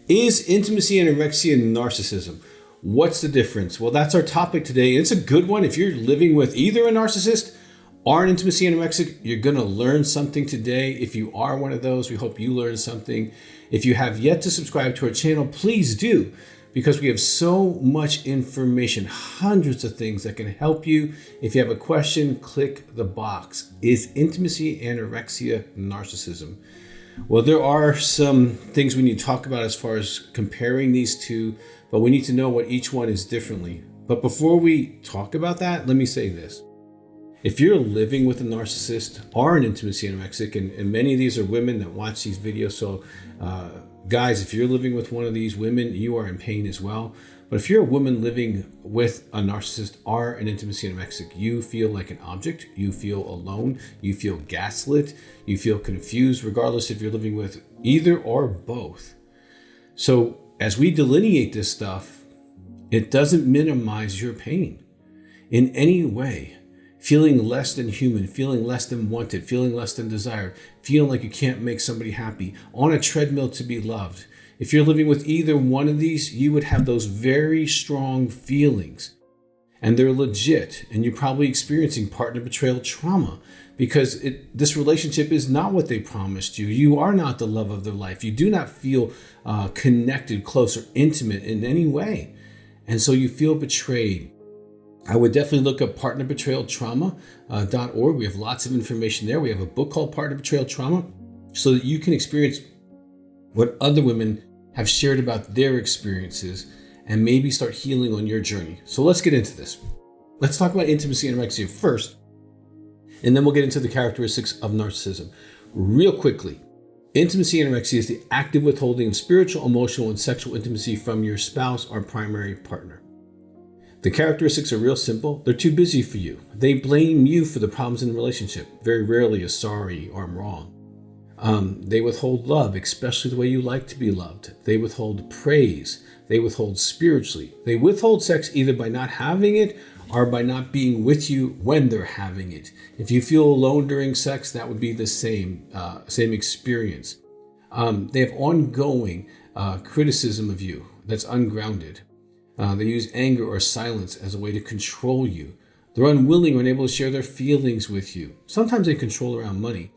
Is intimacy anorexia narcissism? What's the difference? Well, that's our topic today. It's a good one. If you're living with either a narcissist or an intimacy anorexic, you're going to learn something today. If you are one of those, we hope you learn something. If you have yet to subscribe to our channel, please do, because we have so much information, hundreds of things that can help you. If you have a question, click the box. Is intimacy anorexia narcissism? Well, there are some things we need to talk about as far as comparing these two, but we need to know what each one is differently. But before we talk about that, let me say this. If you're living with a narcissist or an intimacy anorexic, and many of these are women that watch these videos, so guys, if you're living with one of these women, you are in pain as well. But if you're a woman living with a narcissist or an intimacy anorexic, you feel like an object, you feel alone, you feel gaslit, you feel confused, regardless if you're living with either or both. So as we delineate this stuff, it doesn't minimize your pain in any way. Feeling less than human, feeling less than wanted, feeling less than desired, feeling like you can't make somebody happy, on a treadmill to be loved. If you're living with either one of these, you would have those very strong feelings, and they're legit. And you're probably experiencing partner betrayal trauma because this relationship is not what they promised you. You are not the love of their life. You do not feel connected, close, or intimate in any way. And so you feel betrayed. I would definitely look up partnerbetrayaltrauma.org. We have lots of information there. We have a book called Partner Betrayal Trauma so that you can experience what other women have shared about their experiences and maybe start healing on your journey. So let's get into this. Let's talk about intimacy anorexia first, and then we'll get into the characteristics of narcissism. Real quickly, intimacy anorexia is the active withholding of spiritual, emotional, and sexual intimacy from your spouse or primary partner. The characteristics are real simple. They're too busy for you. They blame you for the problems in the relationship, very rarely a sorry or I'm wrong. They withhold love, especially the way you like to be loved. They withhold praise. They withhold spiritually. They withhold sex either by not having it or by not being with you when they're having it. If you feel alone during sex, that would be the same experience. They have ongoing criticism of you that's ungrounded. They use anger or silence as a way to control you. They're unwilling or unable to share their feelings with you. Sometimes they control around money.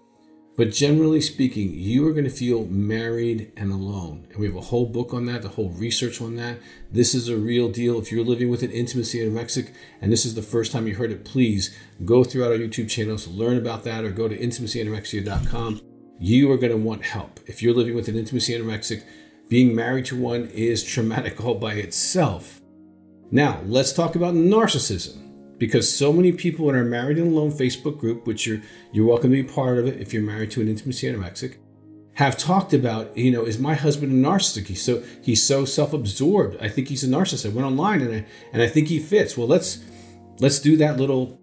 But generally speaking, you are going to feel married and alone. And we have a whole book on that, the whole research on that. This is a real deal. If you're living with an intimacy anorexic and this is the first time you heard it, please go throughout our YouTube channels, learn about that, or go to intimacyanorexia.com. You are going to want help. If you're living with an intimacy anorexic, being married to one is traumatic all by itself. Now, let's talk about narcissism. Because so many people in our Married and Alone Facebook group, which you're welcome to be part of it if you're married to an intimacy anorexic, have talked about, is my husband a narcissist? He's so self-absorbed. I think he's a narcissist. I went online and I think he fits. Well, let's do that little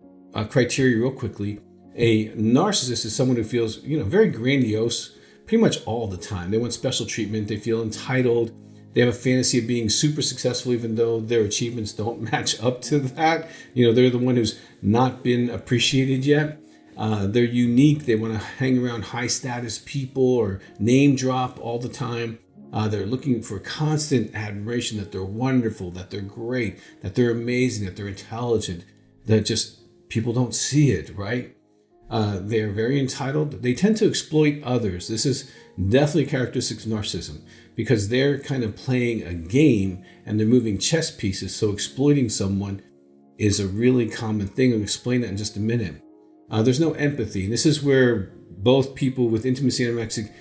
criteria real quickly. A narcissist is someone who feels, very grandiose pretty much all the time. They want special treatment. They feel entitled. They have a fantasy of being super successful, even though their achievements don't match up to that. They're the one who's not been appreciated yet. They're unique. They want to hang around high status people or name drop all the time. They're looking for constant admiration, that they're wonderful, that they're great, that they're amazing, that they're intelligent, that just people don't see it, right? They're very entitled. They tend to exploit others. This is definitely characteristics of narcissism because they're kind of playing a game and they're moving chess pieces. So exploiting someone is a really common thing. I'll explain that in just a minute. There's no empathy. This is where both people with intimacy anorexic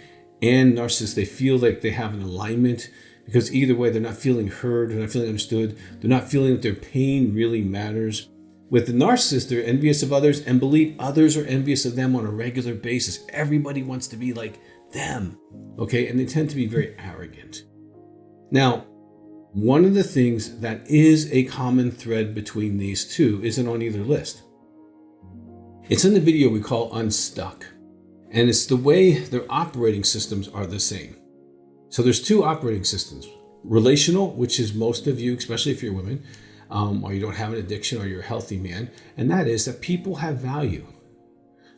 and narcissists, they feel like they have an alignment because either way, they're not feeling heard, they're not feeling understood, they're not feeling that their pain really matters. With the narcissist, they're envious of others and believe others are envious of them on a regular basis. Everybody wants to be like them, okay? And they tend to be very arrogant. Now, one of the things that is a common thread between these two isn't on either list. It's in the video we call Unstuck, and it's the way their operating systems are the same. So there's two operating systems. Relational, which is most of you, especially if you're women, or you don't have an addiction or you're a healthy man, and that is that people have value.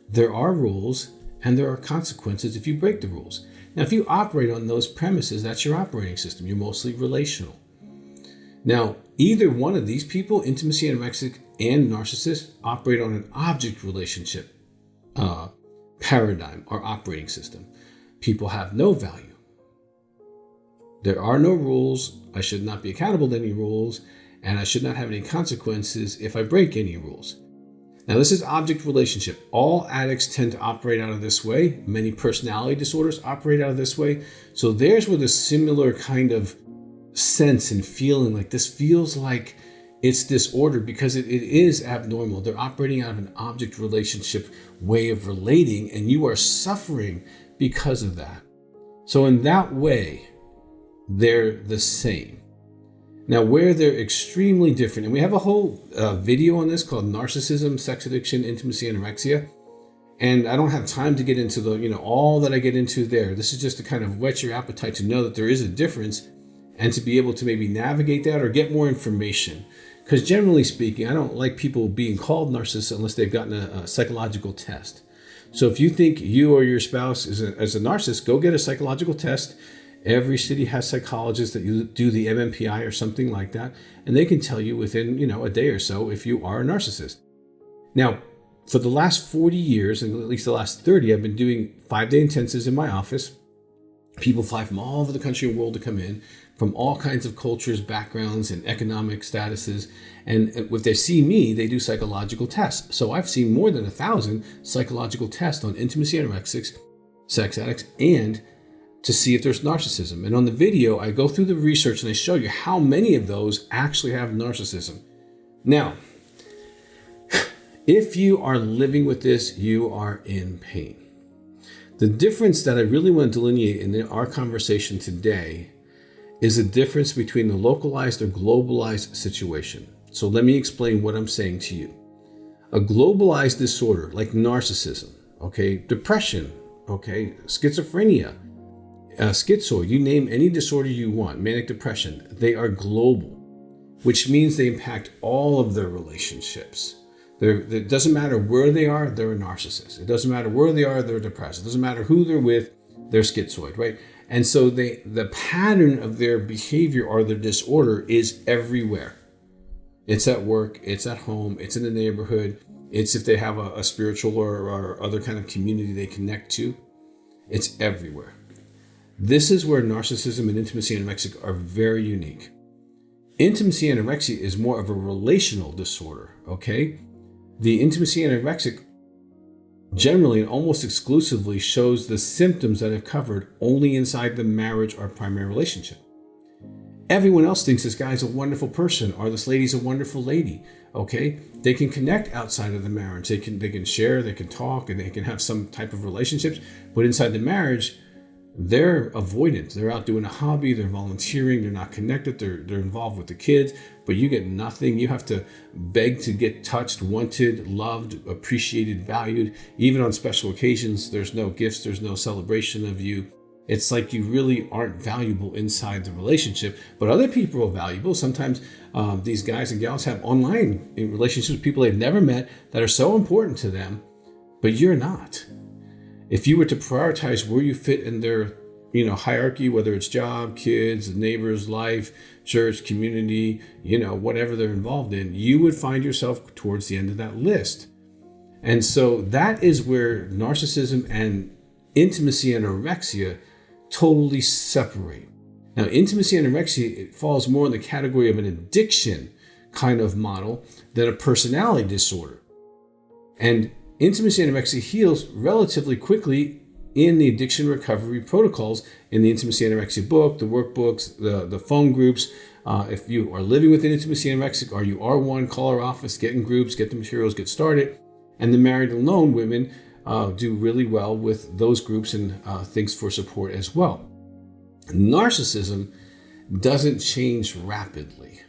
There are rules and there are consequences if you break the rules. Now, if you operate on those premises, that's your operating system. You're mostly relational. Now, either one of these people, intimacy anorexic and narcissist, operate on an object relationship paradigm or operating system. People have no value. There are no rules. I should not be accountable to any rules, and I should not have any consequences if I break any rules. Now, this is object relationship. All addicts tend to operate out of this way. Many personality disorders operate out of this way. So there's where the similar kind of sense and feeling, like this feels like it's disordered because it is abnormal. They're operating out of an object relationship way of relating, and you are suffering because of that. So in that way, they're the same. Now, where they're extremely different, and we have a whole video on this called Narcissism, Sex Addiction, Intimacy, Anorexia. And I don't have time to get into all that I get into there. This is just to kind of whet your appetite to know that there is a difference and to be able to maybe navigate that or get more information. Because generally speaking, I don't like people being called narcissists unless they've gotten a psychological test. So if you think you or your spouse is a narcissist, go get a psychological test. Every city has psychologists that you do the MMPI or something like that, and they can tell you within a day or so if you are a narcissist. Now, for the last 40 years, and at least the last 30, I've been doing 5-day intensives in my office. People fly from all over the country and world to come in, from all kinds of cultures, backgrounds, and economic statuses. And if they see me, they do psychological tests. So I've seen more than 1,000 psychological tests on intimacy anorexics, sex addicts, and to see if there's narcissism. And on the video, I go through the research and I show you how many of those actually have narcissism. Now, if you are living with this, you are in pain. The difference that I really want to delineate in our conversation today is the difference between the localized or globalized situation. So let me explain what I'm saying to you. A globalized disorder like narcissism, depression, schizophrenia, schizoid, you name any disorder you want, manic depression, they are global, which means they impact all of their relationships. It doesn't matter where they are, they're a narcissist. It doesn't matter where they are, they're depressed. It doesn't matter who they're with, they're schizoid, right? And so the pattern of their behavior or their disorder is everywhere. It's at work, it's at home, it's in the neighborhood, it's if they have a spiritual or other kind of community they connect to. It's everywhere. This is where narcissism and intimacy anorexic are very unique. Intimacy anorexia is more of a relational disorder, The intimacy anorexic generally and almost exclusively shows the symptoms that I've covered only inside the marriage or primary relationship. Everyone else thinks this guy's a wonderful person or this lady's a wonderful lady, They can connect outside of the marriage. They can share, they can talk, and they can have some type of relationships. But inside the marriage, they're avoidant. They're out doing a hobby, they're volunteering, they're not connected, they're involved with the kids, but you get nothing. You have to beg to get touched, wanted, loved, appreciated, valued. Even on special occasions, there's no gifts, there's no celebration of you. It's like you really aren't valuable inside the relationship, but other people are valuable. Sometimes these guys and gals have online relationships with people they've never met that are so important to them, but you're not. If you were to prioritize where you fit in their, hierarchy, whether it's job, kids, neighbors, life, church, community, whatever they're involved in, you would find yourself towards the end of that list. And so that is where narcissism and intimacy anorexia totally separate. Now, intimacy anorexia, it falls more in the category of an addiction kind of model than a personality disorder. And intimacy anorexia heals relatively quickly in the addiction recovery protocols in the intimacy anorexia book, the workbooks, the phone groups. If you are living with an intimacy anorexic or you are one, call our office, get in groups, get the materials, get started. And the married and alone women do really well with those groups and things for support as well. Narcissism doesn't change rapidly.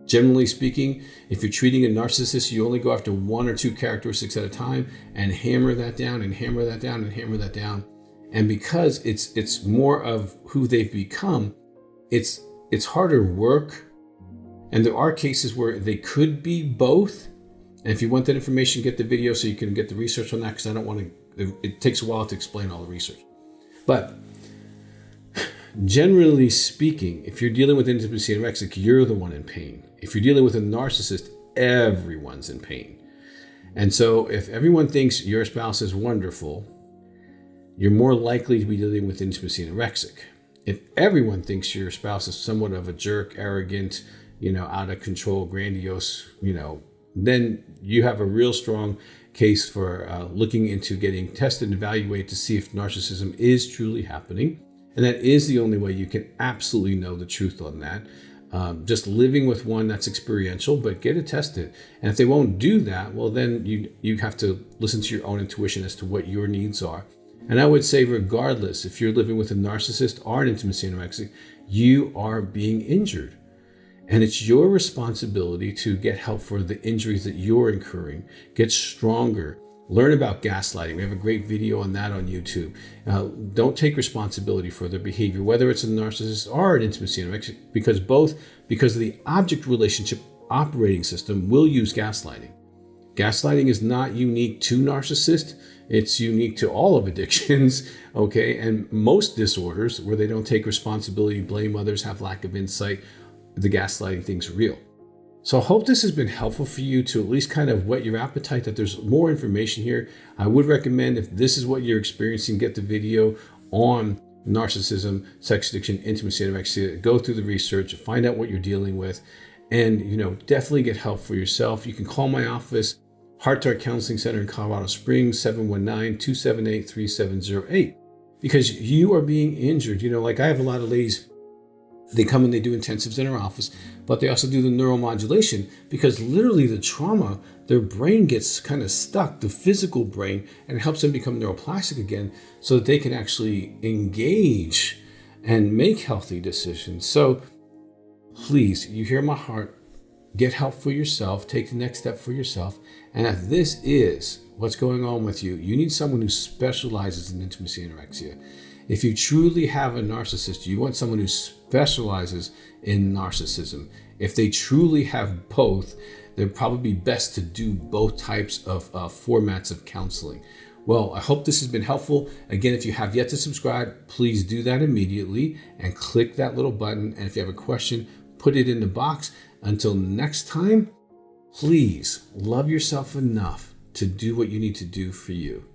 Generally speaking, if you're treating a narcissist, you only go after one or two characteristics at a time and hammer that down and hammer that down and hammer that down. And because it's more of who they've become, it's harder work. And there are cases where they could be both. And if you want that information, get the video so you can get the research on that, because I don't want to it takes a while to explain all the research. But generally speaking, if you're dealing with intimacy anorexic, you're the one in pain. If you're dealing with a narcissist, everyone's in pain. And so if everyone thinks your spouse is wonderful, you're more likely to be dealing with intimacy anorexic. If everyone thinks your spouse is somewhat of a jerk, arrogant, out of control, grandiose, then you have a real strong case for looking into getting tested and evaluated to see if narcissism is truly happening. And that is the only way you can absolutely know the truth on that. Just living with one that's experiential, but get it tested. And if they won't do that, well, then you have to listen to your own intuition as to what your needs are. And I would say, regardless, if you're living with a narcissist or an intimacy anorexic, you are being injured. And it's your responsibility to get help for the injuries that you're incurring, get stronger, learn about gaslighting. We have a great video on that on YouTube. Don't take responsibility for their behavior, whether it's a narcissist or an intimacy anorexic, because of the object relationship operating system will use gaslighting. Gaslighting is not unique to narcissists. It's unique to all of addictions, okay? And most disorders where they don't take responsibility, blame others, have lack of insight, the gaslighting thing's real. So I hope this has been helpful for you to at least kind of whet your appetite that there's more information here. I would recommend, if this is what you're experiencing, get the video on narcissism, sex addiction, intimacy, anorexia, go through the research, find out what you're dealing with, and definitely get help for yourself. You can call my office, Heart to Heart Counseling Center in Colorado Springs, 719-278-3708, because you are being injured. Like I have a lot of ladies, they come and they do intensives in our office, but they also do the neuromodulation because literally the trauma, their brain gets kind of stuck, the physical brain, and it helps them become neuroplastic again so that they can actually engage and make healthy decisions. So please, you hear my heart, get help for yourself, take the next step for yourself. And if this is what's going on with you, you need someone who specializes in intimacy anorexia. If you truly have a narcissist, you want someone who specializes in narcissism. If they truly have both, they're probably best to do both types of formats of counseling. Well, I hope this has been helpful. Again, if you have yet to subscribe, please do that immediately and click that little button. And if you have a question, put it in the box. Until next time, please love yourself enough to do what you need to do for you.